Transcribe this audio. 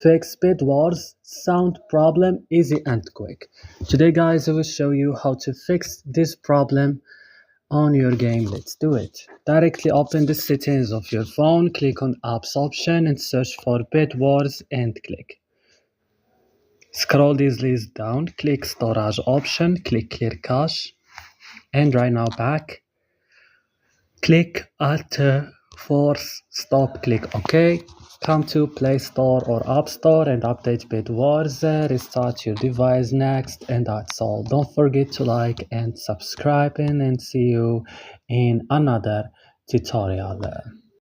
Fix bit wars, sound problem, easy and quick. Today guys, I will show you how to fix this problem on your game. Let's do it. Directly open the settings of your phone, click on apps option and search for bit wars and click. Scroll this list down, click storage option, click clear cache and right now back. Click Alt Force Stop, click OK. Come to Play Store or App Store and update BitWars. Restart your device next, and that's all. Don't forget to like and subscribe, and see you in another tutorial.